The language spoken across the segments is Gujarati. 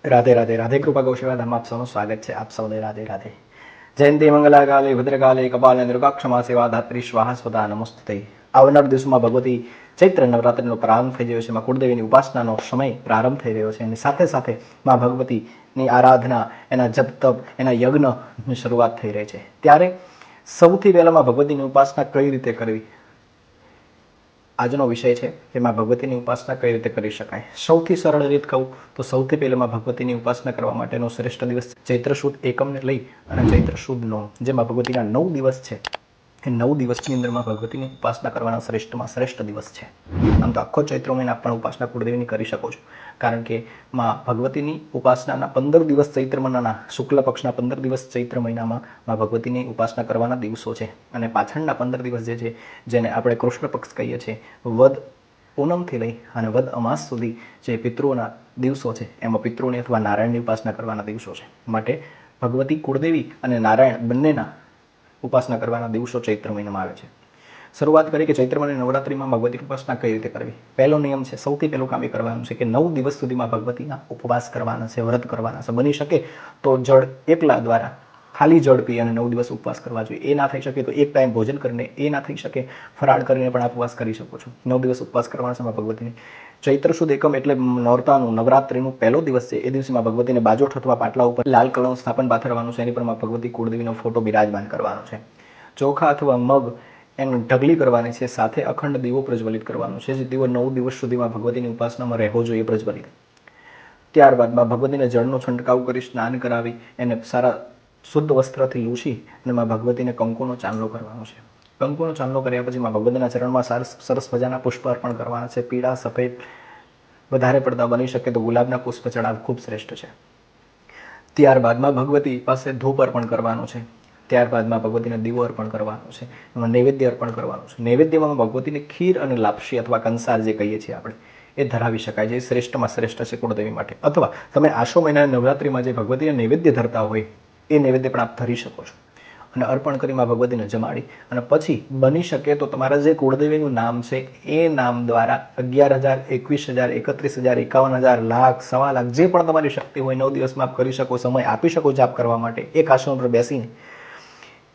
राधे राधे राधे कृपा गौसेवाधाम आप सौનું સ્વાગત છે. આપ સૌને રાધે રાધે. જયંતિ મંગલાકાલે ભદ્રકાલે કપાલે દુર્ગાક્ષમા સેવા ધાત્રી સ્વાહા સ્વદા નમસ્તે. આવનાર દિવસોમાં ભગવતી ચૈત્ર નવરાત્રિનો પ્રારંભ થઈ રહ્યો છે. માં કુળદેવીની ઉપાસનાનો સમય પ્રારંભ થઈ રહ્યો છે અને સાથે સાથે માં ભગવતીની આરાધના, એના જપ તપ, એના યજ્ઞની શરૂઆત થઈ રહી છે. ત્યારે સૌથી પહેલા માં ભગવતીની ઉપાસના કઈ રીતે કરવી, આજનો વિષય છે કે માં ભગવતીની ઉપાસના કઈ રીતે કરી શકાય. સૌથી સરળ રીત કહું તો સૌથી પહેલા માં ભગવતીની ઉપાસના કરવા માટેનો શ્રેષ્ઠ દિવસ ચૈત્ર સુદ એકમને લઈ અને ચૈત્ર સુદ 9, જેમાં ભગવતીના 9 દિવસ છે, એ 9 દિવસની અંદરમાં ભગવતીની ઉપાસના કરવાના શ્રેષ્ઠમાં શ્રેષ્ઠ દિવસ છે. આમ તો આખો ચૈત્ર મહિના પણ ઉપાસના કુળદેવીની કરી શકો છો, કારણ કે માં ભગવતીની ઉપાસનાના 15 દિવસ ચૈત્ર મહિનાના શુક્લ પક્ષના 15 દિવસ ચૈત્ર મહિનામાં માં ભગવતીની ઉપાસના કરવાના દિવસો છે અને પાછળના 15 દિવસ જે છે, જેને આપણે કૃષ્ણ પક્ષ કહીએ છીએ, વદ પૂનમથી લઈ અને વદ અમાસ સુધી જે પિતૃઓના દિવસો છે, એમાં પિતૃઓની અથવા નારાયણની ઉપાસના કરવાના દિવસો છે. માટે ભગવતી કુળદેવી અને નારાયણ બંનેના ઉપાસના કરવાના દિવસો ચૈત્ર મહિનામાં આવે છે. શરૂઆત કરી કે ચૈત્ર મહિના નવરાત્રિમાં ભગવતીની ઉપાસના કઈ રીતે કરવી. પહેલો નિયમ છે, સૌથી પહેલું કામ એ કરવાનું છે કે 9 દિવસ સુધીમાં ભગવતીના ઉપવાસ કરવાના છે, વ્રત કરવાના છે. બની શકે તો જળ એકલા દ્વારા ખાલી જળ પી અને 9 દિવસ ઉપવાસ કરવા જોઈએ. એ ના થઈ શકે તો એક ટાઈમ ભોજન કરીને, એ ના થઈ શકે ફરાળ કરીને પણ આપ ઉપવાસ કરી શકો છો. 9 દિવસ ઉપવાસ કરવાના છે ભગવતીની. ચૈત્ર સુદ એકમ એટલે નોરતાનું નવરાત્રિનું પહેલો દિવસ છે. એ દિવસમાં ભગવતીને બાજોઠ અથવા પાટલા ઉપર લાલ કલરનું સ્થાપન પાથરવાનું છે. એની પર ભગવતી કુળદેવીનો ફોટો બિરાજમાન કરવાનો છે. ચોખા અથવા મગ એનું ઢગલી કરવાની છે, સાથે અખંડ દીવો પ્રજ્વલિત કરવાનો છે. જે દીવો 9 દિવસ સુધીમાં ભગવતીની ઉપાસનામાં રહેવો જોઈએ પ્રજ્વલિત. ત્યારબાદ ભગવતીને જળનો છંટકાવ કરી, સ્નાન કરાવી, એને સારા શુદ્ધ વસ્ત્રથી લૂછી અને માં ભગવતીને કંકુનો ચાંદલો કરવાનો છે. કંકુનો ચાંદલો કર્યા પછી માં ભગવતીના ચરણમાં સરસ મજાના પુષ્પ અર્પણ કરવાના છે. પીળા, સફેદ, વધારે પડતા બની શકે તો ગુલાબના પુષ્પ ચડાવ ખૂબ શ્રેષ્ઠ છે. ત્યારબાદમાં ભગવતી પાસે ધૂપ અર્પણ કરવાનો છે. ત્યારબાદમાં ભગવતીને દીવો અર્પણ કરવાનો છે, એમાં નૈવેદ્ય અર્પણ કરવાનું છે. નૈવેદ્યમાં ભગવતીને ખીર અને લાપસી અથવા કંસાર જે કહીએ છીએ આપણે, એ ધરાવી શકાય છે. શ્રેષ્ઠમાં શ્રેષ્ઠ છે કુળદેવી માટે. અથવા તમે આસો મહિનાની નવરાત્રિમાં જે ભગવતીને નૈવેદ્ય ધરતા હોય એ નૈવેદ્ય પણ આપ ધરી શકો છો અને અર્પણ કરી માં ભગવતીને જમાડી અને પછી બની શકે તો તમારા જે કુળદેવીનું નામ છે એ નામ દ્વારા 11,000, 21,000, 31,000, 51,000, લાખ, સવા લાખ, જે પણ તમારી શક્તિ હોય 9 દિવસમાં આપ કરી શકો, સમય આપી શકો જાપ કરવા માટે. એક આસન પર બેસીને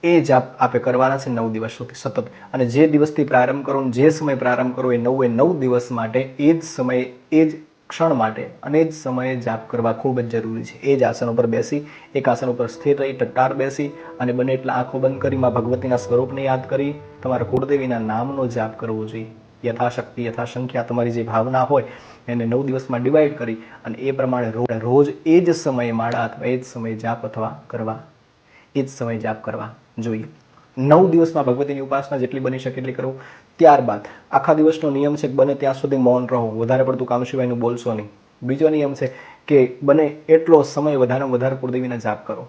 એ જાપ આપે કરવાના છે 9 દિવસ સુધી સતત. અને જે દિવસથી પ્રારંભ કરો, જે સમય પ્રારંભ કરો, એ 9 દિવસ માટે એ જ સમયે, એ જ ક્ષણ માટે અને જ સમયે જાપ કરવા ખૂબ જ જરૂરી છે. એ જ આસન ઉપર બેસી, એક આસન ઉપર સ્થિર રહી, ટટ્ટાર બેસી અને બને એટલા આંખો બંધ કરી માં ભગવતીના સ્વરૂપને યાદ કરી તમારા કુળદેવીના નામનો જાપ કરવો જોઈએ. યથાશક્તિ, યથાસંખ્યા તમારી જે ભાવના હોય એને 9 દિવસમાં ડિવાઈડ કરી અને એ પ્રમાણે રોજ એ જ સમયે માળા અથવા એ જ સમયે જાપ અથવા કરવા, એ જ સમયે જાપ કરવા જોઈએ. 9 દિવસમાં ભગવતીની ઉપાસના જેટલી બની શકે એટલી કરો. ત્યારબાદ આખા દિવસનો નિયમ છે કે બને ત્યાં સુધી મૌન રહો, વધારે પડતું કામ સિવાયનું બોલશો નહીં. બીજો નિયમ છે કે બને એટલો સમય વધારેમાં વધારે કુળદેવીના જાપ કરો.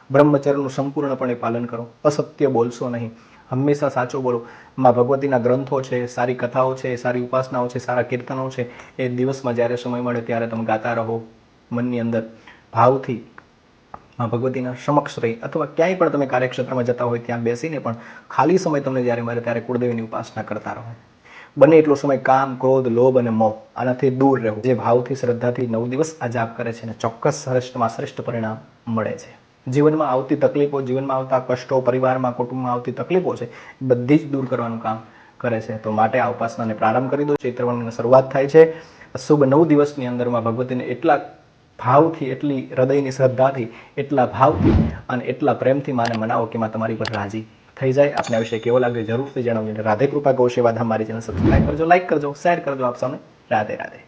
બ્રહ્મચર્યનું સંપૂર્ણપણે પાલન કરો. અસત્ય બોલશો નહીં, હંમેશા સાચું બોલો. માં ભગવતીના ગ્રંથો છે, સારી કથાઓ છે, સારી ઉપાસનાઓ છે, સારા કીર્તનો છે, એ દિવસમાં જ્યારે સમય મળે ત્યારે તમે ગાતા રહો. મનની અંદર ભાવથી માં ભગવતીના સમક્ષ રહી અથવા ક્યાંય પણ તમે કાર્યક્ષેત્રમાં જતા હોય ત્યાં બેસીને પણ ખાલી સમય તમને જ્યારે મળે ત્યારે કુળદેવીની ઉપાસના કરતા રહો. બને એટલો સમય કામ, ક્રોધ, લોભ અને મોહ આનાથી દૂર રહેવું. જે ભાવથી, શ્રદ્ધાથી 9 દિવસ આ જાપ કરે છે ને ચોક્કસ શ્રેષ્ઠમાં શ્રેષ્ઠ પરિણામ મળે છે. જીવનમાં આવતી તકલીફો, જીવનમાં આવતા કષ્ટો, પરિવારમાં, કુટુંબમાં આવતી તકલીફો છે, બધી જ દૂર કરવાનું કામ કરે છે. તો માટે આ ઉપાસનાને પ્રારંભ કરી દો. ચૈત્ર મહિનાની શરૂઆત થાય છે. શુભ 9 દિવસની અંદરમાં ભગવતીને એટલા ભાવથી, એટલી હૃદયની શ્રદ્ધાથી, એટલા ભાવથી અને એટલા પ્રેમથી માને મનાવો કે માં તમારી પર રાજી થઈ જાય. આપને આ વિષય કેવો લાગે જરૂરથી જણાવજો. રાધે કૃપા ગૌ સેવાધામ મારી ચેનલ સબસ્ક્રાઈબ કરજો, લાઈક કરજો, શેર કરજો. આપ સૌને રાધે રાધે.